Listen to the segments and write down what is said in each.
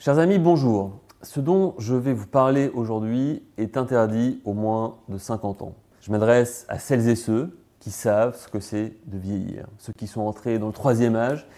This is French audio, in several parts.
Chers amis, bonjour. Ce dont je vais vous parler aujourd'hui est interdit aux moins de 50 ans. Je m'adresse à celles et ceux qui savent ce que c'est de vieillir, ceux qui sont entrés dans le troisième âge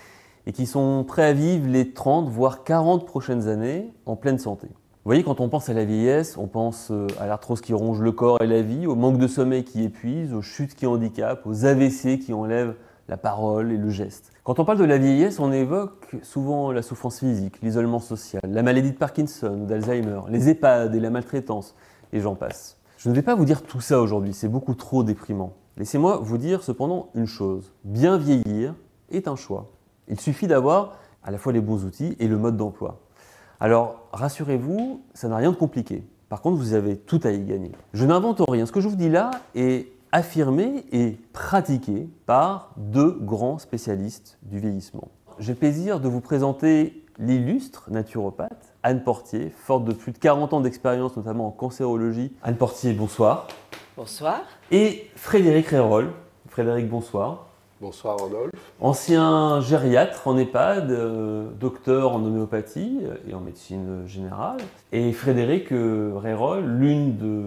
et qui sont prêts à vivre les 30 voire 40 prochaines années en pleine santé. Vous voyez, quand on pense à la vieillesse, on pense à l'arthrose qui ronge le corps et la vie, au manque de sommeil qui épuise, aux chutes qui handicapent, aux AVC qui enlèvent la parole et le geste. Quand on parle de la vieillesse, on évoque souvent la souffrance physique, l'isolement social, la maladie de Parkinson ou d'Alzheimer, les EHPAD et la maltraitance, et j'en passe. Je ne vais pas vous dire tout ça aujourd'hui, c'est beaucoup trop déprimant. Laissez-moi vous dire cependant une chose, bien vieillir est un choix. Il suffit d'avoir à la fois les bons outils et le mode d'emploi. Alors, rassurez-vous, ça n'a rien de compliqué. Par contre, vous avez tout à y gagner. Je n'invente rien. Ce que je vous dis là est affirmé et pratiqué par deux grands spécialistes du vieillissement. J'ai le plaisir de vous présenter l'illustre naturopathe Anne Portier, forte de plus de 40 ans d'expérience, notamment en cancérologie. Anne Portier, bonsoir. Bonsoir. Et Frédéric Réroll. Frédéric, bonsoir. Bonsoir Rodolphe. Ancien gériatre en EHPAD, docteur en homéopathie et en médecine générale. Et Frédéric Réroll, l'un de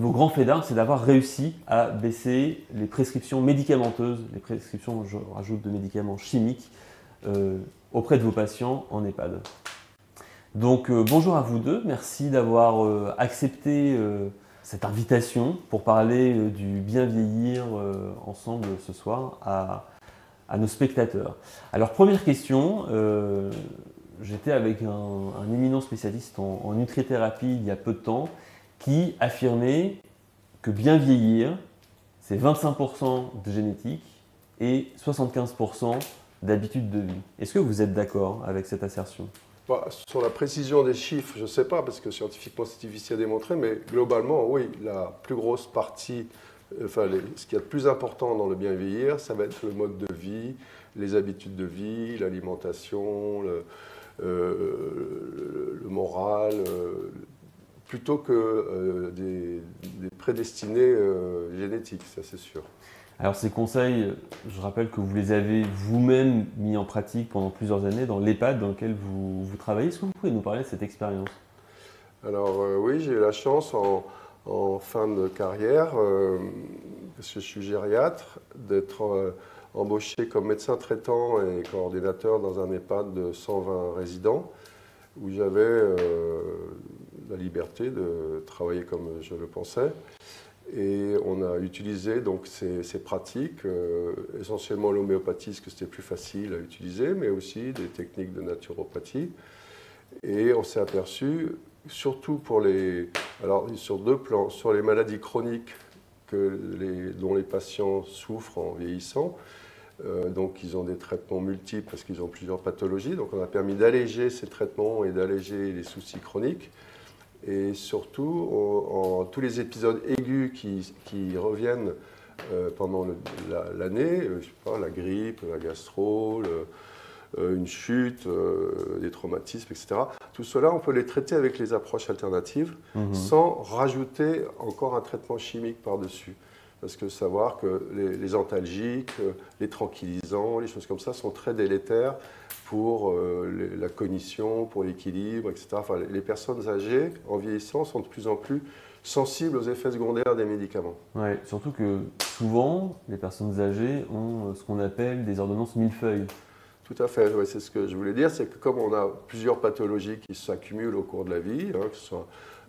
vos grands faits d'armes, c'est d'avoir réussi à baisser les prescriptions médicamenteuses, les prescriptions, je rajoute, de médicaments chimiques auprès de vos patients en EHPAD. Donc bonjour à vous deux, merci d'avoir accepté cette invitation pour parler du bien vieillir ensemble ce soir à nos spectateurs. Alors première question, j'étais avec un éminent spécialiste en nutrithérapie il y a peu de temps qui affirmait que bien vieillir, c'est 25% de génétique et 75% d'habitude de vie. Est-ce que vous êtes d'accord avec cette assertion ? Sur la précision des chiffres, je ne sais pas, parce que scientifiquement c'est difficile à démontrer, mais globalement, oui, la plus grosse partie, ce qu'il y a de plus important dans le bien vieillir, ça va être le mode de vie, les habitudes de vie, l'alimentation, le moral, plutôt que des prédestinés génétiques, ça c'est sûr. Alors ces conseils, je rappelle que vous les avez vous-même mis en pratique pendant plusieurs années dans l'EHPAD dans lequel vous travaillez. Est-ce que vous pouvez nous parler de cette expérience ? Alors oui, j'ai eu la chance en fin de carrière, parce que je suis gériatre, d'être embauché comme médecin traitant et coordinateur dans un EHPAD de 120 résidents, où j'avais la liberté de travailler comme je le pensais. Et on a utilisé donc ces pratiques, essentiellement l'homéopathie, parce que c'était plus facile à utiliser, mais aussi des techniques de naturopathie. Et on s'est aperçu, surtout sur deux plans, sur les maladies chroniques dont les patients souffrent en vieillissant. Donc ils ont des traitements multiples parce qu'ils ont plusieurs pathologies. Donc on a permis d'alléger ces traitements et d'alléger les soucis chroniques. Et surtout, tous les épisodes aigus qui reviennent pendant l'année, je sais pas, la grippe, la gastro, une chute, des traumatismes, etc. Tout cela, on peut les traiter avec les approches alternatives sans rajouter encore un traitement chimique par-dessus. Parce que savoir que les antalgiques, les tranquillisants, les choses comme ça sont très délétères pour la cognition, pour l'équilibre, etc. Enfin, les personnes âgées, en vieillissant, sont de plus en plus sensibles aux effets secondaires des médicaments. Ouais, surtout que souvent, les personnes âgées ont ce qu'on appelle des ordonnances millefeuilles. Tout à fait, ouais, c'est ce que je voulais dire, c'est que comme on a plusieurs pathologies qui s'accumulent au cours de la vie, que ce soit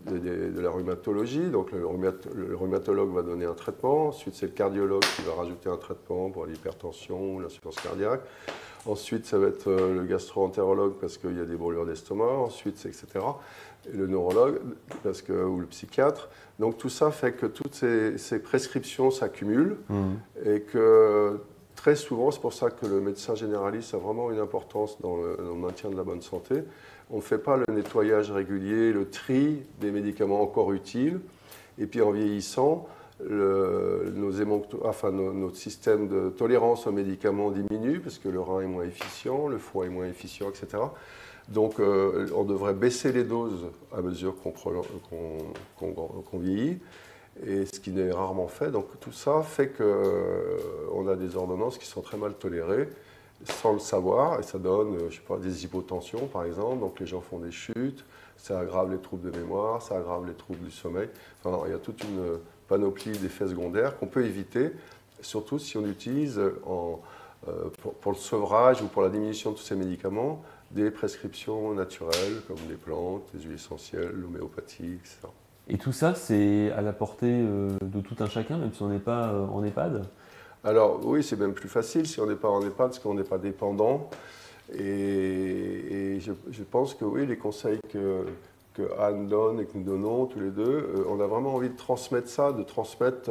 de la rhumatologie, donc le rhumatologue va donner un traitement, ensuite c'est le cardiologue qui va rajouter un traitement pour l'hypertension ou l'insuffisance cardiaque, ensuite ça va être le gastro-entérologue parce qu'il y a des brûlures d'estomac, ensuite etc. Et le neurologue ou le psychiatre. Donc tout ça fait que toutes ces prescriptions s'accumulent et que très souvent, c'est pour ça que le médecin généraliste a vraiment une importance dans le maintien de la bonne santé. On ne fait pas le nettoyage régulier, le tri des médicaments encore utiles. Et puis en vieillissant, notre système de tolérance aux médicaments diminue parce que le rein est moins efficient, le foie est moins efficient, etc. Donc on devrait baisser les doses à mesure qu'on vieillit. Et ce qui n'est rarement fait. Donc tout ça fait qu'on a des ordonnances qui sont très mal tolérées sans le savoir, et ça donne, je sais pas, des hypotensions par exemple, donc les gens font des chutes, ça aggrave les troubles de mémoire, ça aggrave les troubles du sommeil. Enfin, il y a toute une panoplie d'effets secondaires qu'on peut éviter, surtout si on utilise pour le sevrage ou pour la diminution de tous ces médicaments, des prescriptions naturelles comme des plantes, des huiles essentielles, l'homéopathie, etc. Et tout ça, c'est à la portée de tout un chacun, même si on n'est pas en EHPAD? Alors oui, c'est même plus facile si on n'est pas en EHPAD, parce qu'on n'est pas dépendant. Et je pense que oui, les conseils que Anne donne et que nous donnons tous les deux, on a vraiment envie de transmettre ça, de transmettre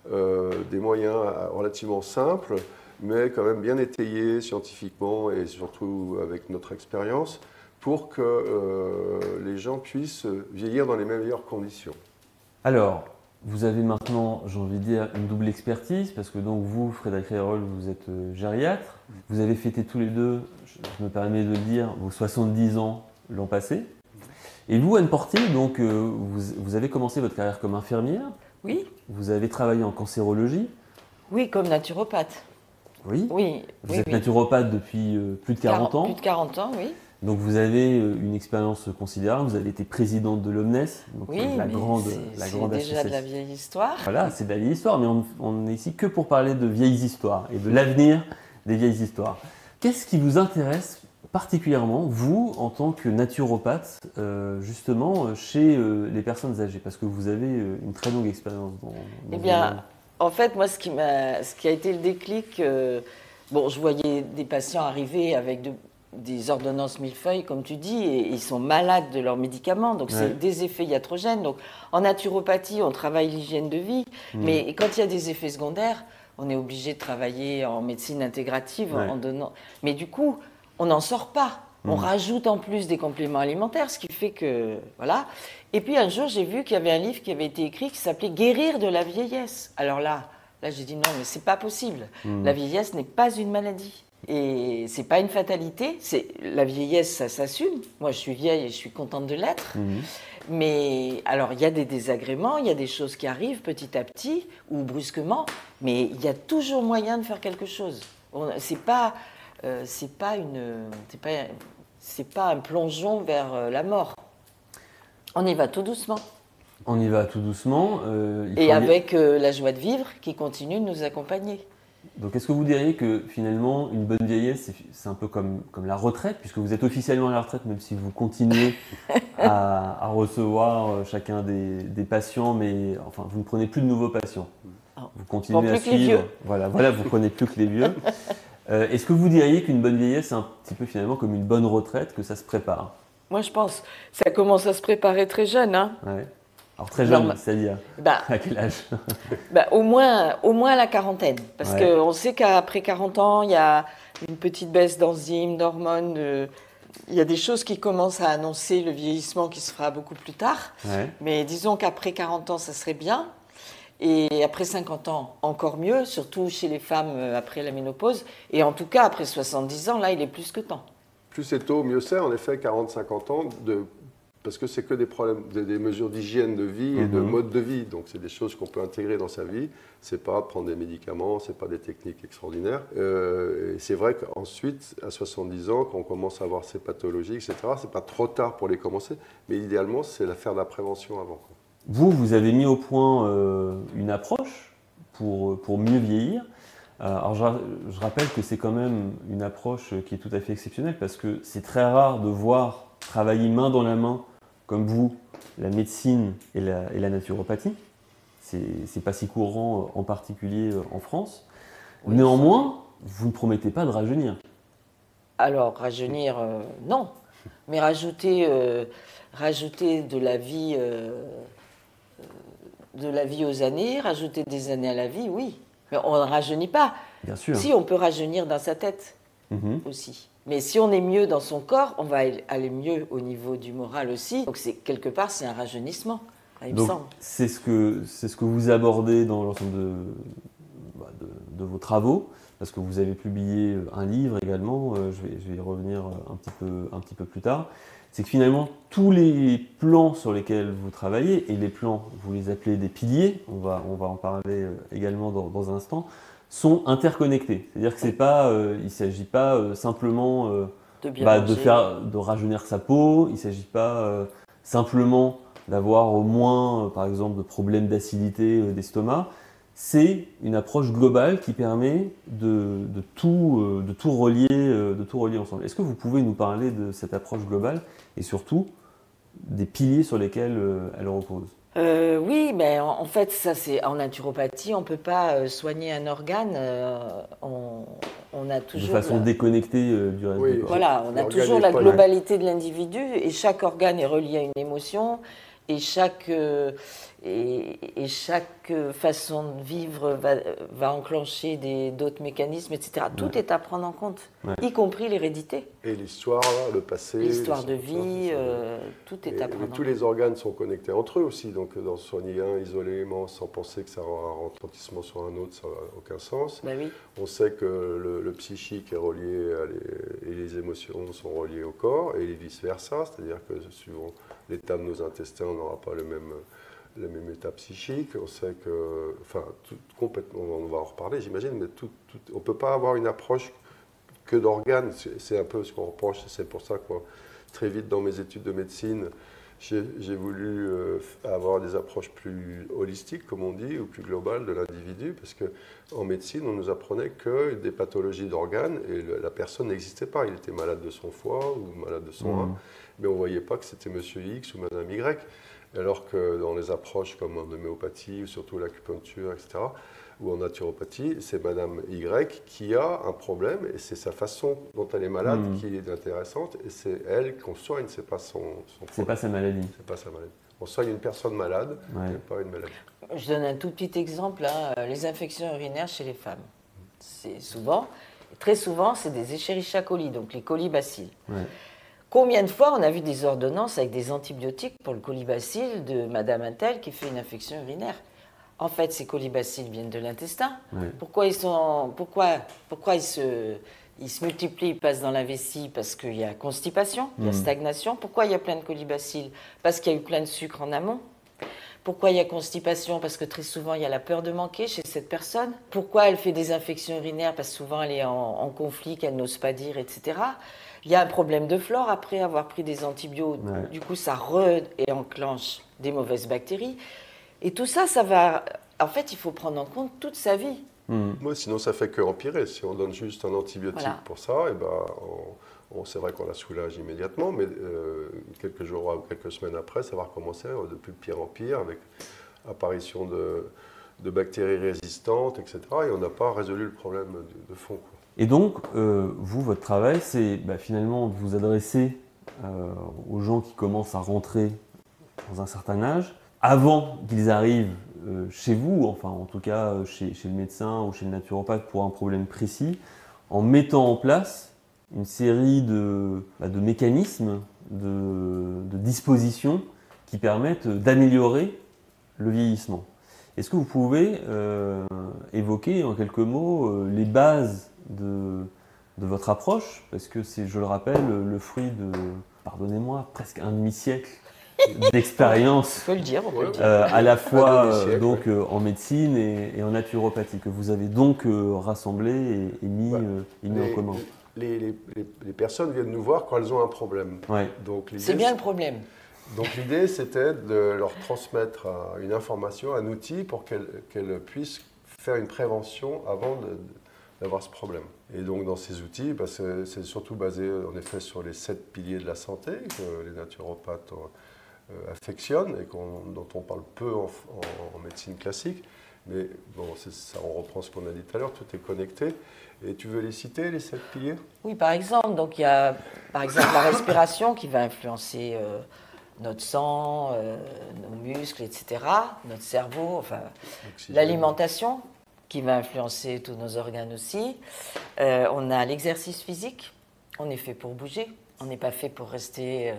des moyens relativement simples, mais quand même bien étayés scientifiquement et surtout avec notre expérience, pour que les gens puissent vieillir dans les meilleures conditions. Alors, vous avez maintenant, j'ai envie de dire, une double expertise, parce que donc vous, Frédéric Rayroll, vous êtes gériatre. Vous avez fêté tous les deux, je me permets de le dire, vos 70 ans l'an passé. Et vous, Anne Portier, donc, vous avez commencé votre carrière comme infirmière. Oui. Vous avez travaillé en cancérologie. Oui, comme naturopathe. Oui. Oui. Vous êtes naturopathe depuis plus de 40 ans. Plus de 40 ans, oui. Donc vous avez une expérience considérable, vous avez été présidente de l'OMNES, donc oui, la grande association. C'est déjà de la vieille histoire. Voilà, c'est de la vieille histoire, mais on n'est ici que pour parler de vieilles histoires et de l'avenir des vieilles histoires. Qu'est-ce qui vous intéresse particulièrement, vous, en tant que naturopathe, justement, chez les personnes âgées? Parce que vous avez une très longue expérience dans Eh bien, en fait, moi, ce qui a été le déclic, bon, je voyais des patients arriver avec des ordonnances millefeuilles, comme tu dis, et ils sont malades de leurs médicaments, donc c'est des effets iatrogènes. Donc, en naturopathie, on travaille l'hygiène de vie, mais quand il y a des effets secondaires, on est obligé de travailler en médecine intégrative en donnant. Mais du coup, on n'en sort pas. On rajoute en plus des compléments alimentaires, ce qui fait que voilà. Et puis un jour, j'ai vu qu'il y avait un livre qui avait été écrit qui s'appelait Guérir de la vieillesse. Alors là j'ai dit non, mais c'est pas possible. La vieillesse n'est pas une maladie. Et c'est pas une fatalité, la vieillesse, ça s'assume. Moi, je suis vieille et je suis contente de l'être. Mais alors, il y a des désagréments, il y a des choses qui arrivent petit à petit ou brusquement, mais il y a toujours moyen de faire quelque chose. C'est pas un plongeon vers la mort. On y va tout doucement. On y va tout doucement. Et avec la joie de vivre qui continue de nous accompagner. Donc, est-ce que vous diriez que finalement, une bonne vieillesse, c'est un peu comme la retraite, puisque vous êtes officiellement à la retraite, même si vous continuez à recevoir chacun des patients, mais enfin, vous ne prenez plus de nouveaux patients. Vous continuez à suivre. Voilà, vous prenez plus que les vieux. Est-ce que vous diriez qu'une bonne vieillesse, c'est un petit peu finalement comme une bonne retraite, que ça se prépare? Moi, je pense que ça commence à se préparer très jeune. Hein. Ouais. Alors très jeune, c'est-à-dire à quel âge? Au moins à la quarantaine. Parce qu'on sait qu'après 40 ans, il y a une petite baisse d'enzymes, d'hormones. Il y a des choses qui commencent à annoncer le vieillissement qui se fera beaucoup plus tard. Mais disons qu'après 40 ans, ça serait bien. Et après 50 ans, encore mieux, surtout chez les femmes après la ménopause. Et en tout cas, après 70 ans, là, il est plus que temps. Plus c'est tôt, mieux c'est. En effet, 40-50 ans, parce que c'est que des problèmes, des mesures d'hygiène de vie et de mode de vie. Donc, c'est des choses qu'on peut intégrer dans sa vie. C'est pas prendre des médicaments, c'est pas des techniques extraordinaires. Et c'est vrai qu'ensuite, à 70 ans, quand on commence à avoir ces pathologies, etc., c'est pas trop tard pour les commencer. Mais idéalement, c'est faire de la prévention avant. Vous avez mis au point une approche pour mieux vieillir. Alors je rappelle que c'est quand même une approche qui est tout à fait exceptionnelle parce que c'est très rare de voir travailler main dans la main, comme vous, la médecine et la naturopathie. C'est pas si courant, en particulier en France. Oui, néanmoins, vous ne promettez pas de rajeunir. Alors, rajeunir, non. Mais rajouter de la vie aux années, rajouter des années à la vie, oui. Mais on ne rajeunit pas. Bien sûr. Si, on peut rajeunir dans sa tête aussi. Mais si on est mieux dans son corps, on va aller mieux au niveau du moral aussi. Donc, quelque part, c'est un rajeunissement, il me semble. C'est ce que vous abordez dans l'ensemble de vos travaux, parce que vous avez publié un livre également, je vais y revenir un petit peu plus tard. C'est que finalement, tous les plans sur lesquels vous travaillez, et les plans, vous les appelez des piliers, on va en parler également dans un instant, sont interconnectés. C'est-à-dire que c'est pas, il ne s'agit pas simplement De bien manger. de rajeunir sa peau, il ne s'agit pas simplement d'avoir au moins, par exemple, de problèmes d'acidité d'estomac. C'est une approche globale qui permet de tout relier ensemble. Est-ce que vous pouvez nous parler de cette approche globale et surtout des piliers sur lesquels elle repose? Oui, mais en fait, ça c'est en naturopathie, on ne peut pas soigner un organe. On a De toujours façon déconnectée du reste Oui. du corps. voilà, on a L'organe toujours est la pas globalité de l'individu et chaque organe est relié à une émotion et chaque façon de vivre va enclencher d'autres mécanismes, etc. Tout Ouais. est à prendre en compte, Ouais. y compris l'hérédité, Et l'histoire, le passé. l'histoire de les- vie, tout est à mais prendre en tous compte. les organes sont connectés entre eux aussi, donc d'en soigner un isolément sans penser que ça aura un retentissement sur un autre, ça n'a aucun sens. Ben oui. On sait que le psychique est relié et les émotions sont reliées au corps et vice-versa, c'est-à-dire que suivant l'état de nos intestins, on n'aura pas le même état psychique. On sait que, enfin, complètement, on va en reparler, j'imagine, mais on ne peut pas avoir une approche que d'organes. C'est un peu ce qu'on reproche, c'est pour ça que très vite dans mes études de médecine, j'ai voulu avoir des approches plus holistiques, comme on dit, ou plus globales de l'individu, parce qu'en médecine, on nous apprenait que des pathologies d'organes, et la personne n'existait pas. Il était malade de son foie ou malade de son rein, mais on ne voyait pas que c'était monsieur X ou madame Y, alors que dans les approches comme en homéopathie, ou surtout l'acupuncture, etc., ou en naturopathie, c'est madame Y qui a un problème, et c'est sa façon dont elle est malade qui est intéressante, et c'est elle qu'on soigne, c'est pas son C'est problème. pas sa maladie. C'est pas sa maladie. On soigne une personne malade, Ouais. mais pas une maladie. Je donne un tout petit exemple, hein, les infections urinaires chez les femmes. Très souvent, c'est des Escherichia coli, donc les colibacilles. Ouais. Combien de fois on a vu des ordonnances avec des antibiotiques pour le colibacille de Madame Intel qui fait une infection urinaire? En fait, ces colibacilles viennent de l'intestin. Ouais. Pourquoi ils se multiplient, ils passent dans la vessie? Parce qu'il y a constipation, il y a stagnation. Pourquoi il y a plein de colibacilles? Parce qu'il y a eu plein de sucre en amont. Pourquoi il y a constipation? Parce que très souvent, il y a la peur de manquer chez cette personne. Pourquoi elle fait des infections urinaires? Parce que souvent, elle est en conflit, qu'elle n'ose pas dire, etc. Il y a un problème de flore après avoir pris des antibiotiques. Ouais. Du coup, ça enclenche des mauvaises bactéries. Et tout ça, ça va... En fait, il faut prendre en compte toute sa vie. Moi, sinon, ça fait que empirer. Si on donne juste un antibiotique Voilà. pour ça, et ben, c'est vrai qu'on la soulage immédiatement, mais quelques jours ou quelques semaines après, ça va recommencer de plus de pire en pire, avec apparition de bactéries résistantes, etc. Et on n'a pas résolu le problème de fond, quoi. Et donc, vous, votre travail, c'est finalement de vous adresser aux gens qui commencent à rentrer dans un certain âge, avant qu'ils arrivent chez vous, enfin en tout cas chez le médecin ou chez le naturopathe pour un problème précis, en mettant en place une série de mécanismes, de dispositions qui permettent d'améliorer le vieillissement. Est-ce que vous pouvez évoquer en quelques mots les bases de votre approche? Parce que c'est, je le rappelle, le fruit de, pardonnez-moi, presque un demi-siècle d'expérience, On peut le dire, on peut le dire. à la fois Un demi-siècle, donc, en médecine et en naturopathie, que vous avez donc rassemblé et mis, en commun. Les personnes viennent nous voir quand elles ont un problème. Ouais. Donc, l'idée, C'est bien le problème. Donc l'idée, c'était de leur transmettre une information, un outil pour qu'elles puissent faire une prévention avant d'avoir ce problème. Et donc dans ces outils, c'est surtout basé en effet sur les 7 piliers de la santé que les naturopathes affectionnent et dont on parle peu en médecine classique. Mais bon, ça, on reprend ce qu'on a dit tout à l'heure, tout est connecté. Et tu veux les citer, les 7 piliers? Oui, par exemple. Donc il y a par exemple la respiration qui va influencer notre sang, nos muscles, etc., notre cerveau, enfin l'alimentation qui va influencer tous nos organes aussi. On a l'exercice physique, on est fait pour bouger, on n'est pas fait pour rester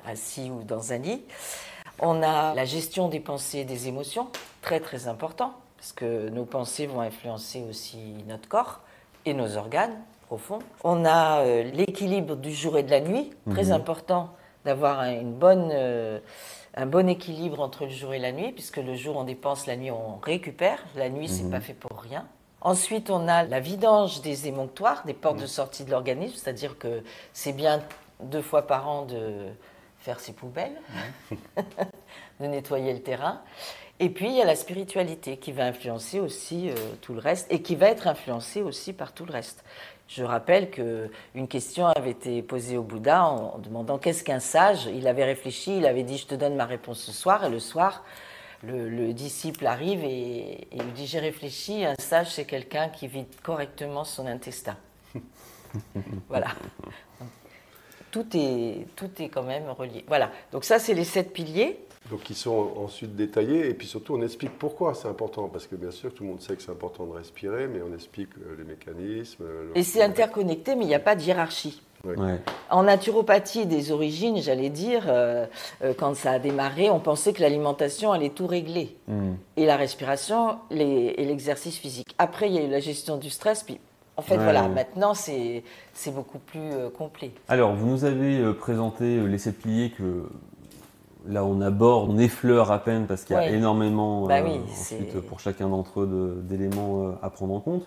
assis ou dans un lit. On a la gestion des pensées et des émotions, très très important, parce que nos pensées vont influencer aussi notre corps et nos organes profonds. On a l'équilibre du jour et de la nuit, très important d'avoir un bon équilibre entre le jour et la nuit, puisque le jour on dépense, la nuit on récupère. La nuit, c'est pas fait pour rien. Ensuite, on a la vidange des émonctoires, des portes de sortie de l'organisme, c'est-à-dire que c'est bien 2 fois par an de faire ses poubelles, de nettoyer le terrain. Et puis, il y a la spiritualité qui va influencer aussi tout le reste et qui va être influencée aussi par tout le reste. Je rappelle qu'une question avait été posée au Bouddha en demandant qu'est-ce qu'un sage. Il avait réfléchi, il avait dit je te donne ma réponse ce soir. Et le soir, le disciple arrive et il lui dit j'ai réfléchi, un sage c'est quelqu'un qui vide correctement son intestin. Voilà. Tout est quand même relié. Voilà, donc ça c'est les 7 piliers. Donc ils sont ensuite détaillés et puis surtout on explique pourquoi c'est important. Parce que bien sûr tout le monde sait que c'est important de respirer, mais on explique les mécanismes. Et c'est interconnecté, mais il n'y a pas de hiérarchie. Ouais. Ouais. En naturopathie des origines, j'allais dire, quand ça a démarré, on pensait que l'alimentation allait tout régler. Et la respiration et l'exercice physique. Après, il y a eu la gestion du stress, puis en fait, voilà, maintenant, c'est beaucoup plus complet. Alors, vous nous avez présenté les 7 piliers que là, on aborde, on effleure à peine parce qu'il y a énormément ensuite, pour chacun d'entre eux d'éléments à prendre en compte.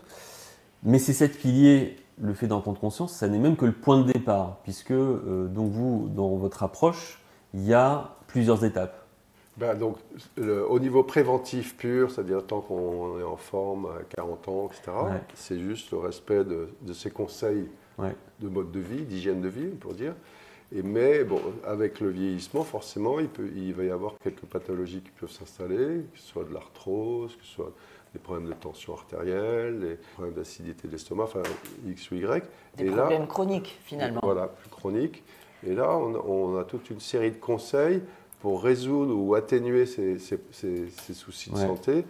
Mais ces 7 piliers, le fait d'en prendre conscience, ça n'est même que le point de départ, puisque donc vous, dans votre approche, il y a plusieurs étapes. Donc, au niveau préventif pur, c'est-à-dire tant qu'on est en forme à 40 ans, etc., c'est juste le respect de ces conseils de mode de vie, d'hygiène de vie, pour dire. Mais bon, avec le vieillissement, forcément, il va y avoir quelques pathologies qui peuvent s'installer, que ce soit de l'arthrose, que ce soit des problèmes de tension artérielle, des problèmes d'acidité de l'estomac, enfin X ou Y. Des problèmes chroniques, finalement. Voilà, plus chroniques. Et là, on a toute une série de conseils pour résoudre ou atténuer ces soucis de santé,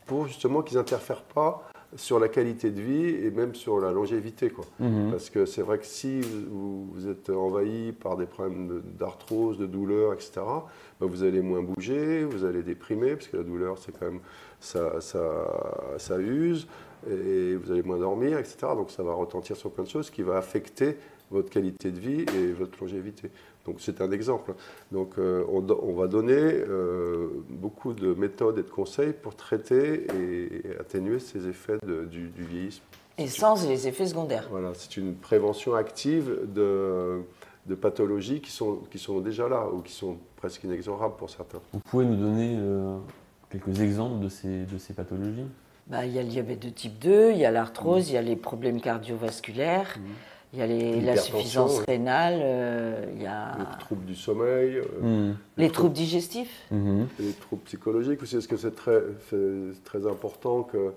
pour justement qu'ils n'interfèrent pas sur la qualité de vie et même sur la longévité, quoi. Parce que c'est vrai que si vous êtes envahi par des problèmes d'arthrose, de douleur, etc., vous allez moins bouger, vous allez déprimer, parce que la douleur, c'est quand même, ça use, et vous allez moins dormir, etc. Donc ça va retentir sur plein de choses qui va affecter votre qualité de vie et votre longévité. Donc c'est un exemple. Donc on va donner beaucoup de méthodes et de conseils pour traiter et atténuer ces effets du vieillissement. Et sans les effets secondaires. Voilà, c'est une prévention active de pathologies qui sont déjà là ou qui sont presque inexorables pour certains. Vous pouvez nous donner quelques exemples de ces pathologies ? Il y a le diabète de type 2, il y a l'arthrose, il y a les problèmes cardiovasculaires. Il y a l'insuffisance rénale, il y a... Les troubles du sommeil. Les troubles digestifs. Les troubles psychologiques aussi, parce que c'est très important que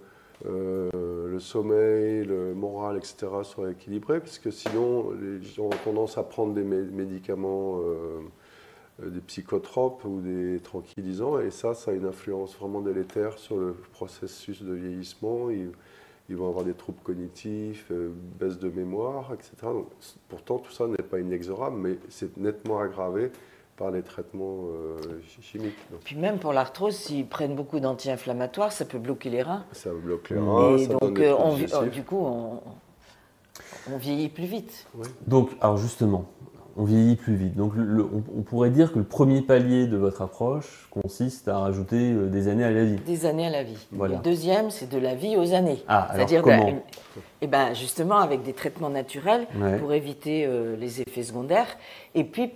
le sommeil, le moral, etc. soient équilibrés, parce que sinon, les gens ont tendance à prendre des médicaments, des psychotropes ou des tranquillisants, et ça a une influence vraiment délétère sur le processus de vieillissement. Ils vont avoir des troubles cognitifs, baisse de mémoire, etc. Donc, pourtant, tout ça n'est pas inexorable, mais c'est nettement aggravé par les traitements chimiques. Donc. Puis même pour l'arthrose, s'ils prennent beaucoup d'anti-inflammatoires, ça peut bloquer les reins. Ça bloque les reins, et ça donc, donne du coup, on vieillit plus vite. Oui. Donc, alors justement, on vieillit plus vite. Donc, on pourrait dire que le premier palier de votre approche consiste à rajouter des années à la vie. Des années à la vie. Voilà. Le deuxième, c'est de la vie aux années. C'est-à-dire comment justement avec des traitements naturels pour éviter les effets secondaires et puis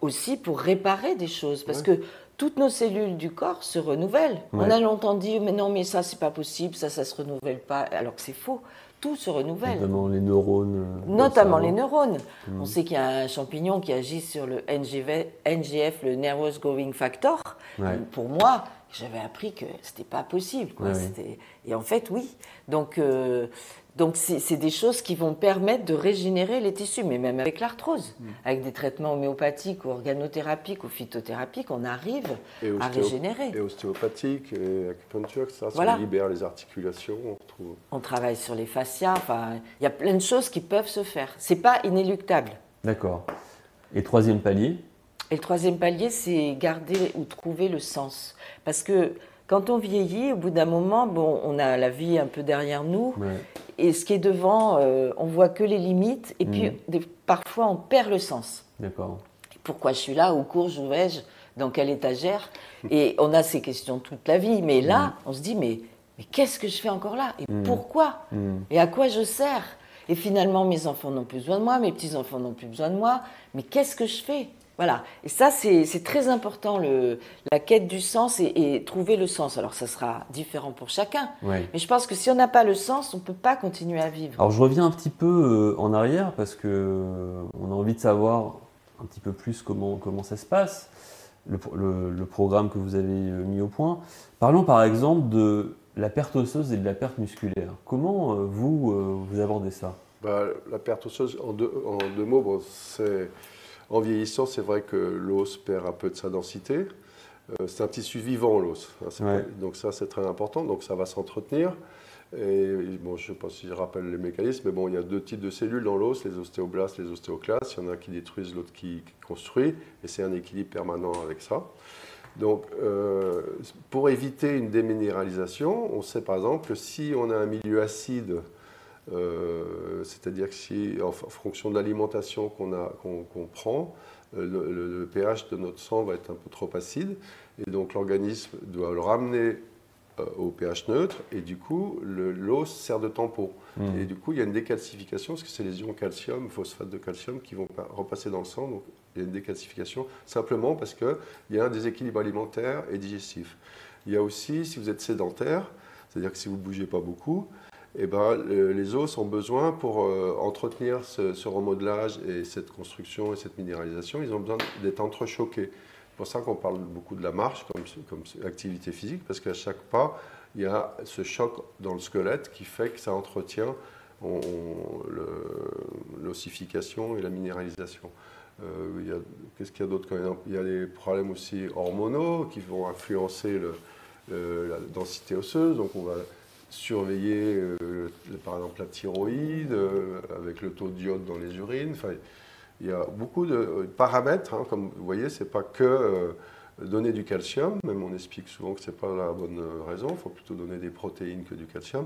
aussi pour réparer des choses. Parce que toutes nos cellules du corps se renouvellent. On a longtemps dit, mais non, mais ça, c'est pas possible, ça se renouvelle pas. Alors que c'est faux. Tout se renouvelle. Notamment les neurones. Notamment les neurones. On sait qu'il y a un champignon qui agit sur le NGF, le Nervous Growing Factor. Pour moi, j'avais appris que c'était pas possible. Et en fait, oui. Donc c'est des choses qui vont permettre de régénérer les tissus, mais même avec l'arthrose, avec des traitements homéopathiques ou organothérapiques ou phytothérapiques, on arrive à régénérer. Et ostéopathique, et acupuncture, ça libère les articulations. On travaille sur les fascias, il y a plein de choses qui peuvent se faire. C'est pas inéluctable. D'accord. Et troisième palier ? Et le troisième palier, c'est garder ou trouver le sens. Parce que quand on vieillit, au bout d'un moment, on a la vie un peu derrière nous. Et ce qui est devant, on voit que les limites. Et puis, parfois, on perd le sens. D'accord. Pourquoi je suis là ? Où cours vais-je ? Dans quelle étagère ? Et on a ces questions toute la vie. Mais là, on se dit, mais mais qu'est-ce que je fais encore là? Et pourquoi? Et à quoi je sers? Et finalement, mes enfants n'ont plus besoin de moi, mes petits-enfants n'ont plus besoin de moi, mais qu'est-ce que je fais? Voilà. Et ça, c'est très important, la quête du sens et trouver le sens. Alors, ça sera différent pour chacun. Ouais. Mais je pense que si on n'a pas le sens, on ne peut pas continuer à vivre. Alors je reviens un petit peu en arrière parce que on a envie de savoir un petit peu plus comment ça se passe, le programme que vous avez mis au point. Parlons par exemple de la perte osseuse et de la perte musculaire. Comment vous abordez ça? La perte osseuse, en deux mots, bon, en vieillissant, c'est vrai que l'os perd un peu de sa densité. C'est un tissu vivant, l'os. Ouais. Donc ça, c'est très important. Donc ça va s'entretenir. Et bon, je ne sais pas si je rappelle les mécanismes, mais bon, il y a deux types de cellules dans l'os, les ostéoblastes, les ostéoclastes. Il y en a qui détruisent, l'autre qui construit. Et c'est un équilibre permanent avec ça. Donc, pour éviter une déminéralisation, on sait par exemple que si on a un milieu acide, c'est-à-dire que si, en fonction de l'alimentation qu'on prend, le pH de notre sang va être un peu trop acide, et donc l'organisme doit le ramener au pH neutre, et du coup, l'os sert de tampon. Et du coup, il y a une décalcification, parce que c'est les ions calcium, phosphate de calcium, qui vont repasser dans le sang, donc il y a une décalcification, simplement parce qu'il y a un déséquilibre alimentaire et digestif. Il y a aussi, si vous êtes sédentaire, c'est-à-dire que si vous ne bougez pas beaucoup, eh ben, les os ont besoin pour entretenir ce remodelage et cette construction et cette minéralisation, ils ont besoin d'être entrechoqués. C'est pour ça qu'on parle beaucoup de la marche comme activité physique, parce qu'à chaque pas, il y a ce choc dans le squelette qui fait que ça entretient l'ossification et la minéralisation. Qu'est-ce qu'il y a d'autre? Il y a des problèmes aussi hormonaux qui vont influencer la densité osseuse, donc on va surveiller par exemple la thyroïde, avec le taux d'iode dans les urines. Enfin, il y a beaucoup de paramètres, hein, comme vous voyez, c'est pas que donner du calcium, même on explique souvent que c'est pas la bonne raison, il faut plutôt donner des protéines que du calcium.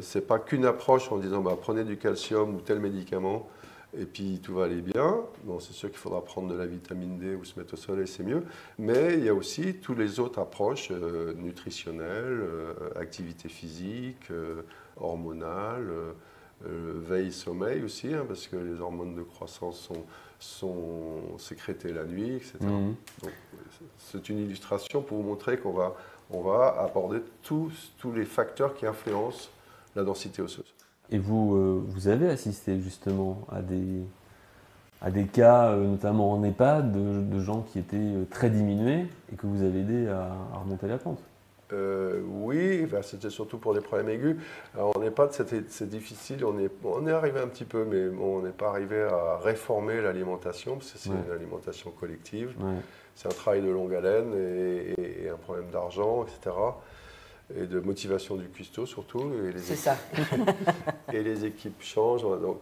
C'est pas qu'une approche en disant prenez du calcium ou tel médicament et puis tout va aller bien. Bon, c'est sûr qu'il faudra prendre de la vitamine D ou se mettre au soleil, c'est mieux. Mais il y a aussi toutes les autres approches nutritionnelles, activité physique, hormonale, veille sommeil aussi, hein, parce que les hormones de croissance sont sécrétées la nuit, etc. Donc, c'est une illustration pour vous montrer qu'on va aborder tous les facteurs qui influencent la densité osseuse. Et vous avez assisté justement à des cas, notamment en EHPAD, de gens qui étaient très diminués et que vous avez aidé à remonter la pente? Oui, c'était surtout pour des problèmes aigus. Alors, en EHPAD, c'est difficile, on est arrivé un petit peu, mais on n'est pas arrivé à réformer l'alimentation, parce que c'est une alimentation collective. Ouais. C'est un travail de longue haleine et un problème d'argent, etc. Et de motivation du cuistot surtout. C'est ça. Et les équipes changent. Donc,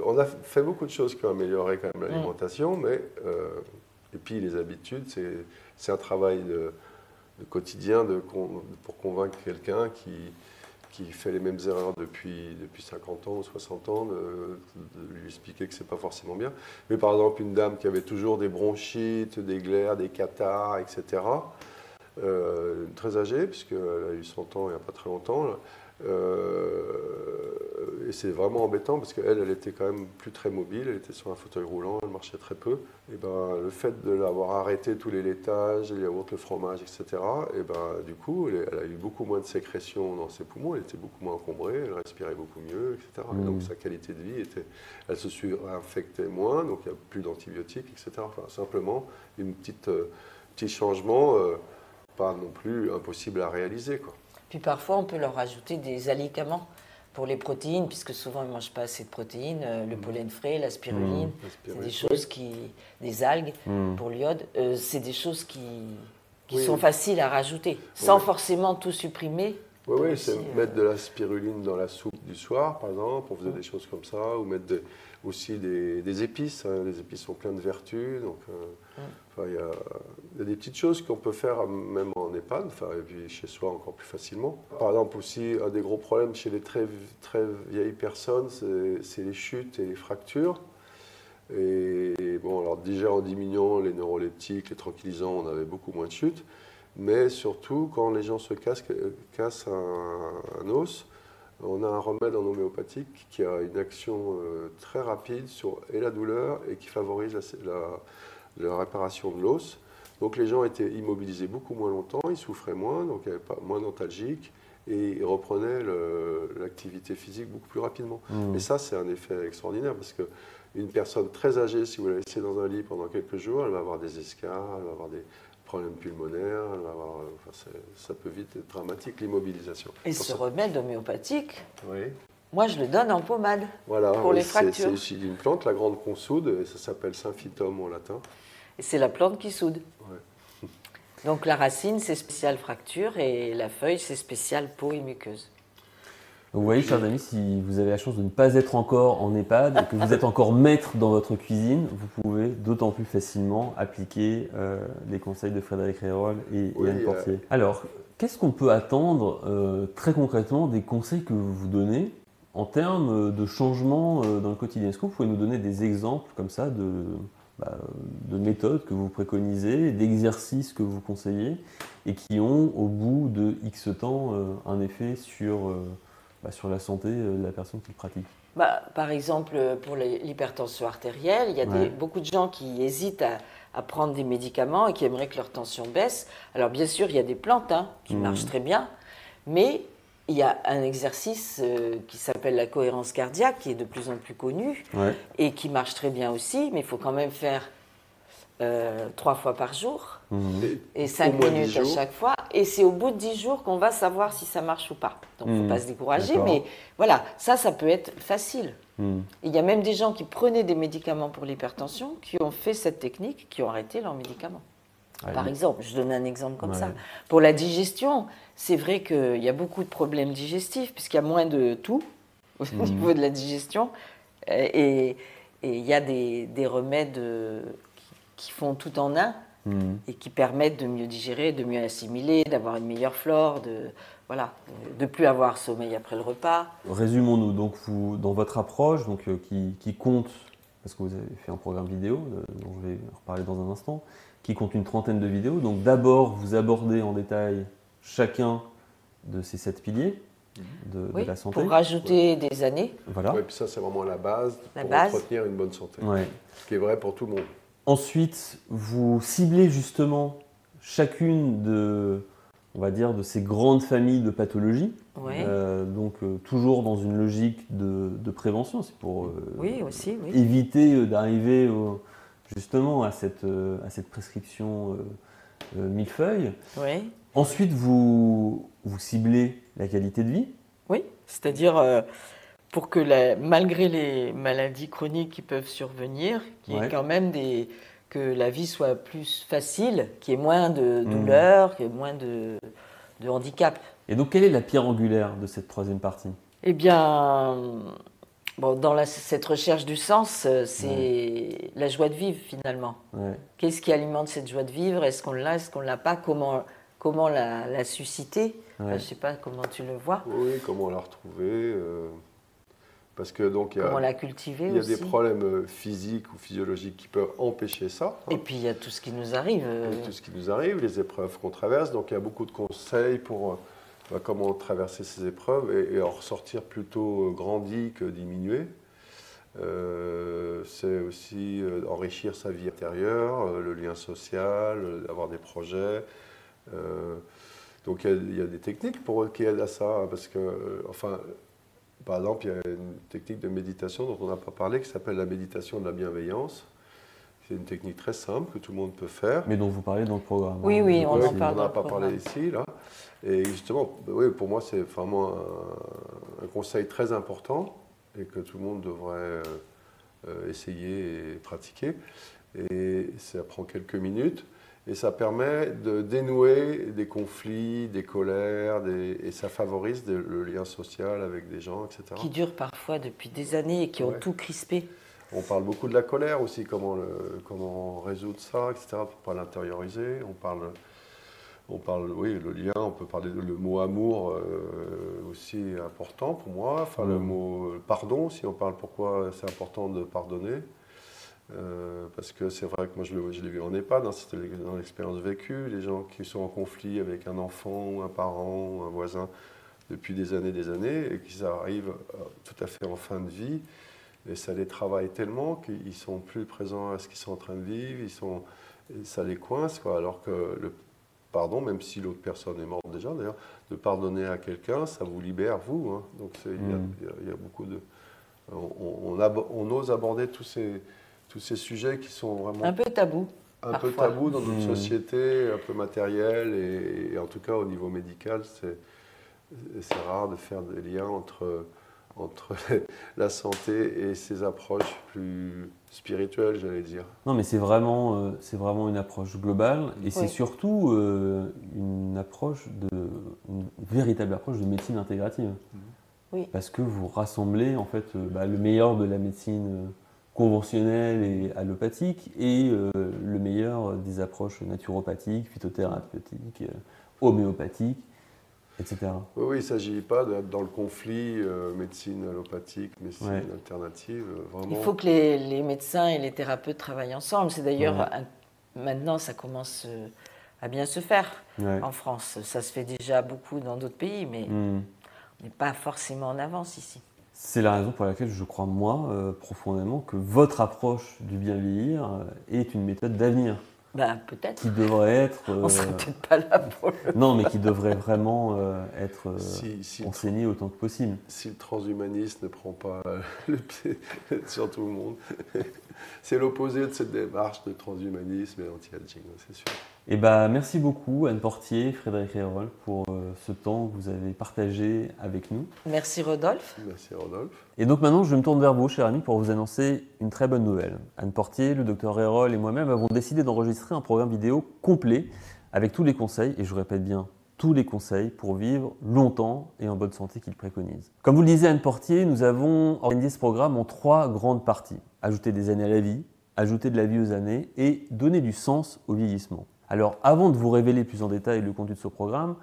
on a fait beaucoup de choses qui ont amélioré quand même l'alimentation, mais et puis les habitudes, c'est un travail de quotidien pour convaincre quelqu'un qui fait les mêmes erreurs depuis 50 ans ou 60 ans, de lui expliquer que c'est pas forcément bien. Mais par exemple, une dame qui avait toujours des bronchites, des glaires, des catarrhes, etc., très âgée, puisqu'elle a eu 100 ans il n'y a pas très longtemps, là. Et c'est vraiment embêtant parce qu'elle était quand même plus très mobile, elle était sur un fauteuil roulant, elle marchait très peu. Et le fait de l'avoir arrêté tous les laitages, les yaourts, le fromage, etc., du coup, elle a eu beaucoup moins de sécrétion dans ses poumons, elle était beaucoup moins encombrée, elle respirait beaucoup mieux, etc. Et donc sa qualité de vie elle se infectait moins, donc il n'y a plus d'antibiotiques, etc. Enfin, simplement un petit changement, pas non plus impossible à réaliser, quoi. Puis parfois, on peut leur ajouter des alicaments pour les protéines, puisque souvent, ils ne mangent pas assez de protéines. Le pollen frais, la spiruline, c'est des choses des algues pour l'iode, c'est des choses qui sont faciles à rajouter, sans forcément tout supprimer. Oui, c'est mettre de la spiruline dans la soupe du soir, par exemple. On faisait des choses comme ça, ou mettre aussi des épices. Hein. Les épices sont pleines de vertus, donc il y a des petites choses qu'on peut faire même en EHPAD, et puis chez soi encore plus facilement. Par exemple aussi, un des gros problèmes chez les très, très vieilles personnes, c'est les chutes et les fractures. Et bon, alors déjà en diminuant les neuroleptiques, les tranquillisants, on avait beaucoup moins de chutes. Mais surtout, quand les gens se cassent un os, on a un remède en homéopathique qui a une action très rapide sur et la douleur et qui favorise la réparation de l'os. Donc les gens étaient immobilisés beaucoup moins longtemps, ils souffraient moins, donc il n'y avait pas moins d'antalgiques et ils reprenaient l'activité physique beaucoup plus rapidement. Et ça, c'est un effet extraordinaire parce qu'une personne très âgée, si vous la laissez dans un lit pendant quelques jours, elle va avoir des escarres, elle va avoir des problèmes pulmonaires, elle va avoir, ça peut vite être dramatique, l'immobilisation. Et ce remède homéopathique, oui. moi je le donne en pommade Voilà, pour les fractures. C'est issu d'une plante, la grande consoude, et ça s'appelle symphytum en latin. Et c'est la plante qui soude. Ouais. Donc la racine, c'est spécial fracture et la feuille, c'est spécial peau et muqueuse. Donc vous voyez, chers amis, si vous avez la chance de ne pas être encore en EHPAD et que vous êtes encore maître dans votre cuisine, vous pouvez d'autant plus facilement appliquer les conseils de Frédéric Réroll et Yann Portier. Alors, qu'est-ce qu'on peut attendre très concrètement des conseils que vous vous donnez en termes de changement dans le quotidien? Est-ce que vous pouvez nous donner des exemples comme ça de méthodes que vous préconisez, d'exercices que vous conseillez et qui ont, au bout de X temps, un effet sur la santé de la personne qui le pratique? Par exemple, pour l'hypertension artérielle, il y a beaucoup de gens qui hésitent à prendre des médicaments et qui aimeraient que leur tension baisse. Alors bien sûr, il y a des plantes qui marchent très bien, mais il y a un exercice qui s'appelle la cohérence cardiaque, qui est de plus en plus connu et qui marche très bien aussi, mais il faut quand même faire 3 fois par jour et 5 minutes à chaque fois. Et c'est au bout de 10 jours qu'on va savoir si ça marche ou pas. Donc il ne faut pas se décourager, mais voilà, ça peut être facile. Il y a même des gens qui prenaient des médicaments pour l'hypertension, qui ont fait cette technique, qui ont arrêté leurs médicaments. Par exemple, je donne un exemple comme ça. Pour la digestion, c'est vrai qu'il y a beaucoup de problèmes digestifs, puisqu'il y a moins de tout au niveau de la digestion. Et il y a des remèdes qui font tout en un et qui permettent de mieux digérer, de mieux assimiler, d'avoir une meilleure flore, de plus avoir sommeil après le repas. Résumons-nous, donc vous, dans votre approche qui compte, parce que vous avez fait un programme vidéo, dont je vais reparler dans un instant, qui compte une trentaine de vidéos. Donc d'abord, vous abordez en détail chacun de ces 7 piliers de la santé. Pour rajouter des années. Voilà. Et puis ça, c'est vraiment la base pour entretenir une bonne santé. Ce qui est vrai pour tout le monde. Ensuite, vous ciblez justement chacune de ces grandes familles de pathologies. Toujours dans une logique de prévention. C'est pour éviter d'arriver justement à cette prescription millefeuille. Ensuite, vous ciblez la qualité de vie. Oui, c'est-à-dire pour que malgré les maladies chroniques qui peuvent survenir, qu'il y ait quand même que la vie soit plus facile, qu'il y ait moins de douleurs, qu'il y ait moins de handicap. Et donc, quelle est la pierre angulaire de cette troisième partie? Eh bien, dans cette recherche du sens, c'est la joie de vivre finalement. Qu'est-ce qui alimente cette joie de vivre? Est-ce qu'on l'a, est-ce qu'on ne l'a pas? Comment la susciter? Je ne sais pas comment tu le vois. Oui, comment la retrouver parce que donc comment la cultiver aussi. Il y a des problèmes physiques ou physiologiques qui peuvent empêcher ça. Et puis il y a tout ce qui nous arrive. Tout ce qui nous arrive, les épreuves qu'on traverse. Donc il y a beaucoup de conseils pour comment traverser ces épreuves et en ressortir plutôt grandi que diminué. C'est aussi enrichir sa vie intérieure, le lien social, avoir des projets. Donc il y a des techniques qui aident à ça, parce que, par exemple, il y a une technique de méditation dont on n'a pas parlé qui s'appelle la méditation de la bienveillance. C'est une technique très simple que tout le monde peut faire. Mais dont vous parlez dans le programme. Oui, on en parle. On n'a pas parlé ici, là. Et justement, pour moi, c'est vraiment un conseil très important et que tout le monde devrait essayer et pratiquer. Et ça prend quelques minutes. Et ça permet de dénouer des conflits, des colères, et ça favorise le lien social avec des gens, etc. Qui durent parfois depuis des années et qui ont tout crispé. On parle beaucoup de la colère aussi, comment résoudre ça, etc., pour ne pas l'intérioriser. On parle, le lien, on peut parler le mot amour aussi important pour moi. Le mot pardon, si on parle pourquoi c'est important de pardonner. Parce que c'est vrai que moi je l'ai vu en EHPAD, hein, c'était dans l'expérience vécue, les gens qui sont en conflit avec un enfant ou un parent ou un voisin depuis des années et qui arrivent tout à fait en fin de vie et ça les travaille tellement qu'ils sont plus présents à ce qu'ils sont en train de vivre, et ça les coince, quoi, alors que le pardon, même si l'autre personne est morte déjà d'ailleurs, de pardonner à quelqu'un, ça vous libère vous, hein. Donc il y a beaucoup de... On ose aborder tous ces sujets qui sont vraiment un peu tabou. un peu parfois. tabou dans notre société, un peu matérielle, et en tout cas au niveau médical, c'est rare de faire des liens entre la santé et ces approches plus spirituelles, j'allais dire. Non, mais c'est vraiment une approche globale et c'est surtout une véritable approche de médecine intégrative. Oui. Parce que vous rassemblez en fait le meilleur de la médecine conventionnelle et allopathique et le meilleur des approches naturopathiques, phytothérapeutiques, homéopathiques, etc. Oui, il ne s'agit pas d'être dans le conflit médecine allopathique, médecine alternative. Vraiment. Il faut que les médecins et les thérapeutes travaillent ensemble. C'est d'ailleurs, maintenant, ça commence à bien se faire en France. Ça se fait déjà beaucoup dans d'autres pays, mais on n'est pas forcément en avance ici. C'est la raison pour laquelle je crois, moi, profondément, que votre approche du bien vieillir est une méthode d'avenir. Peut-être. Qui devrait être... on ne serait peut-être pas là pour le... Non, mais qui devrait vraiment être enseigné autant que possible. Si le transhumanisme ne prend pas le pied sur tout le monde, c'est l'opposé de cette démarche de transhumanisme et anti-aging, c'est sûr. Eh ben, merci beaucoup Anne Portier, Frédéric Rérol, pour ce temps que vous avez partagé avec nous. Merci Rodolphe. Merci Rodolphe. Et donc maintenant, je me tourne vers vous, cher ami, pour vous annoncer une très bonne nouvelle. Anne Portier, le docteur Rérol et moi-même avons décidé d'enregistrer un programme vidéo complet avec tous les conseils, et je répète bien, tous les conseils pour vivre longtemps et en bonne santé qu'il préconise. Comme vous le disiez Anne Portier, nous avons organisé ce programme en 3 grandes parties. Ajouter des années à la vie, ajouter de la vie aux années et donner du sens au vieillissement. Alors, avant de vous révéler plus en détail le contenu de ce programme,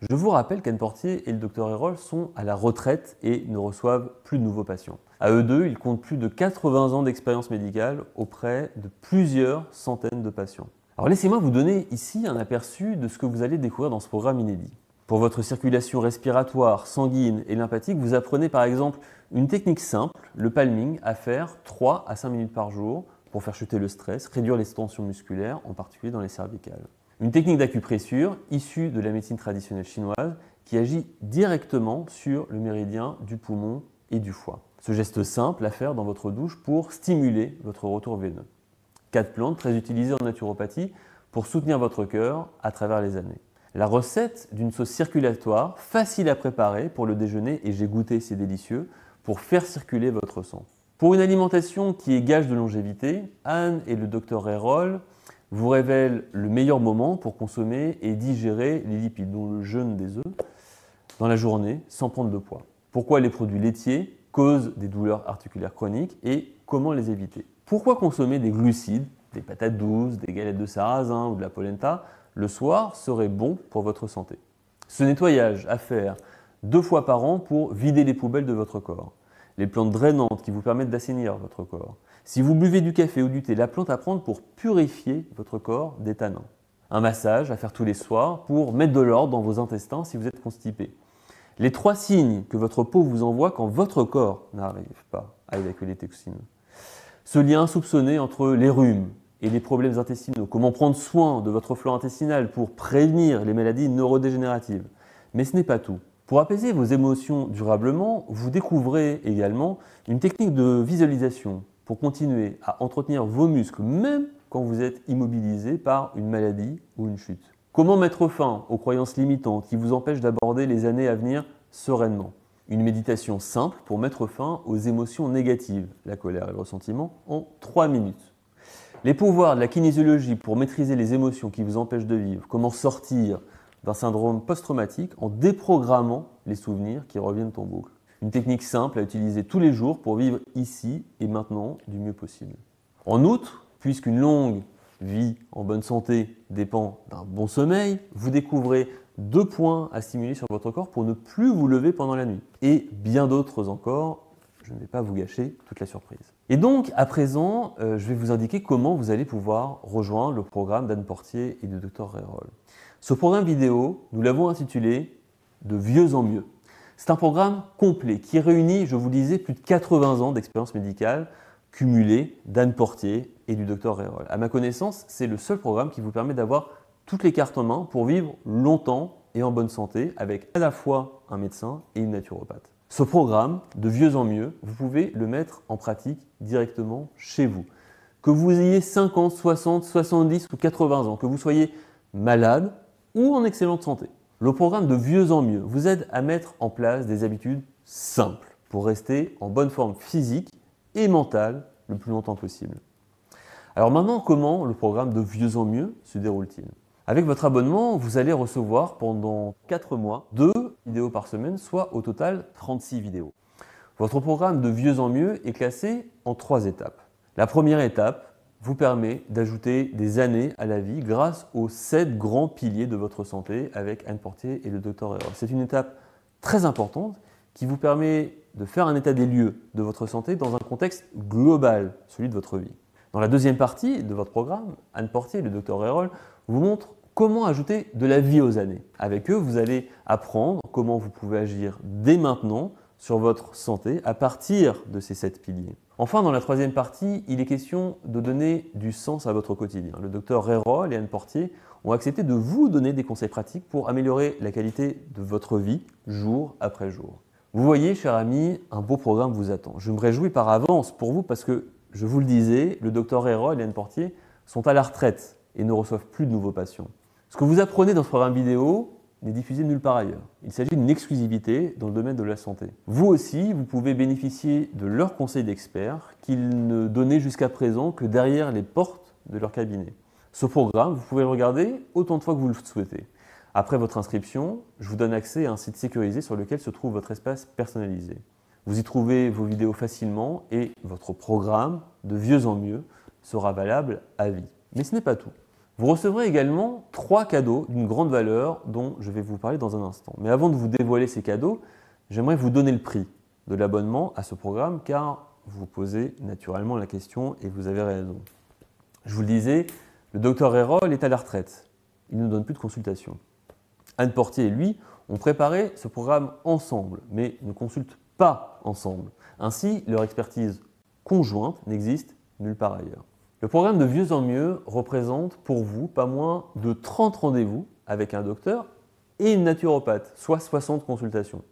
je vous rappelle qu'Anne Portier et le Dr Rérol sont à la retraite et ne reçoivent plus de nouveaux patients. À eux deux, ils comptent plus de 80 ans d'expérience médicale auprès de plusieurs centaines de patients. Alors laissez-moi vous donner ici un aperçu de ce que vous allez découvrir dans ce programme inédit. Pour votre circulation respiratoire, sanguine et lymphatique, vous apprenez par exemple une technique simple, le palming, à faire 3 à 5 minutes par jour pour faire chuter le stress, réduire les tensions musculaires, en particulier dans les cervicales. Une technique d'acupressure issue de la médecine traditionnelle chinoise qui agit directement sur le méridien du poumon et du foie. Ce geste simple à faire dans votre douche pour stimuler votre retour veineux. 4 plantes très utilisées en naturopathie pour soutenir votre cœur à travers les années. La recette d'une sauce circulatoire facile à préparer pour le déjeuner, et j'ai goûté, c'est délicieux, pour faire circuler votre sang. Pour une alimentation qui est gage de longévité, Anne et le Dr Rérol vous révèlent le meilleur moment pour consommer et digérer les lipides, dont le jeûne des œufs, dans la journée sans prendre de poids. Pourquoi les produits laitiers causent des douleurs articulaires chroniques et comment les éviter. Pourquoi consommer des glucides, des patates douces, des galettes de sarrasin ou de la polenta le soir serait bon pour votre santé. Ce nettoyage à faire 2 fois par an pour vider les poubelles de votre corps. Les plantes drainantes qui vous permettent d'assainir votre corps. Si vous buvez du café ou du thé, la plante à prendre pour purifier votre corps des tanins. Un massage à faire tous les soirs pour mettre de l'ordre dans vos intestins si vous êtes constipé. Les 3 signes que votre peau vous envoie quand votre corps n'arrive pas à évacuer les toxines. Ce lien insoupçonné entre les rhumes et les problèmes intestinaux. Comment prendre soin de votre flore intestinale pour prévenir les maladies neurodégénératives. Mais ce n'est pas tout. Pour apaiser vos émotions durablement, vous découvrez également une technique de visualisation pour continuer à entretenir vos muscles même quand vous êtes immobilisé par une maladie ou une chute. Comment mettre fin aux croyances limitantes qui vous empêchent d'aborder les années à venir sereinement. Une méditation simple pour mettre fin aux émotions négatives, la colère et le ressentiment, en 3 minutes. Les pouvoirs de la kinésiologie pour maîtriser les émotions qui vous empêchent de vivre. Comment sortir d'un syndrome post-traumatique en déprogrammant les souvenirs qui reviennent en boucle. Une technique simple à utiliser tous les jours pour vivre ici et maintenant du mieux possible. En outre, puisqu'une longue vie en bonne santé dépend d'un bon sommeil, vous découvrez 2 points à stimuler sur votre corps pour ne plus vous lever pendant la nuit. Et bien d'autres encore, je ne vais pas vous gâcher toute la surprise. Et donc, à présent, je vais vous indiquer comment vous allez pouvoir rejoindre le programme d'Anne Portier et du Dr Rérol. Ce programme vidéo, nous l'avons intitulé « De vieux en mieux ». C'est un programme complet qui réunit, je vous le disais, plus de 80 ans d'expérience médicale cumulée d'Anne Portier et du Dr Rérol. À ma connaissance, c'est le seul programme qui vous permet d'avoir toutes les cartes en main pour vivre longtemps et en bonne santé avec à la fois un médecin et une naturopathe. Ce programme, de vieux en mieux, vous pouvez le mettre en pratique directement chez vous. Que vous ayez 50, 60, 70 ou 80 ans, que vous soyez malade ou en excellente santé. Le programme de vieux en mieux vous aide à mettre en place des habitudes simples pour rester en bonne forme physique et mentale le plus longtemps possible. Alors maintenant, comment le programme de vieux en mieux se déroule-t-il ? Avec votre abonnement, vous allez recevoir pendant 4 mois 2 vidéos par semaine, soit au total 36 vidéos. Votre programme de vieux en mieux est classé en 3 étapes. La première étape vous permet d'ajouter des années à la vie grâce aux 7 grands piliers de votre santé avec Anne Portier et le Dr Rérol. C'est une étape très importante qui vous permet de faire un état des lieux de votre santé dans un contexte global, celui de votre vie. Dans la deuxième partie de votre programme, Anne Portier et le Dr Rérol vous montrent comment ajouter de la vie aux années. Avec eux, vous allez apprendre comment vous pouvez agir dès maintenant sur votre santé à partir de ces 7 piliers. Enfin, dans la troisième partie, il est question de donner du sens à votre quotidien. Le Dr Rérol et Anne Portier ont accepté de vous donner des conseils pratiques pour améliorer la qualité de votre vie jour après jour. Vous voyez, chers amis, un beau programme vous attend. Je me réjouis par avance pour vous parce que, je vous le disais, le Dr Rérol et Anne Portier sont à la retraite et ne reçoivent plus de nouveaux patients. Ce que vous apprenez dans ce programme vidéo n'est diffusé nulle part ailleurs. Il s'agit d'une exclusivité dans le domaine de la santé. Vous aussi, vous pouvez bénéficier de leurs conseils d'experts qu'ils ne donnaient jusqu'à présent que derrière les portes de leur cabinet. Ce programme, vous pouvez le regarder autant de fois que vous le souhaitez. Après votre inscription, je vous donne accès à un site sécurisé sur lequel se trouve votre espace personnalisé. Vous y trouvez vos vidéos facilement et votre programme, de vieux en mieux, sera valable à vie. Mais ce n'est pas tout. Vous recevrez également 3 cadeaux d'une grande valeur dont je vais vous parler dans un instant. Mais avant de vous dévoiler ces cadeaux, j'aimerais vous donner le prix de l'abonnement à ce programme car vous vous posez naturellement la question et vous avez raison. Je vous le disais, le Dr Rérol est à la retraite. Il ne donne plus de consultation. Anne Portier et lui ont préparé ce programme ensemble, mais ne consultent pas ensemble. Ainsi, leur expertise conjointe n'existe nulle part ailleurs. Le programme de vieux en mieux représente pour vous pas moins de 30 rendez-vous avec un docteur et une naturopathe, soit 60 consultations.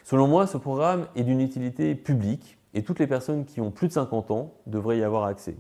Selon moi, ce programme est d'une utilité publique et toutes les personnes qui ont plus de 50 ans devraient y avoir accès.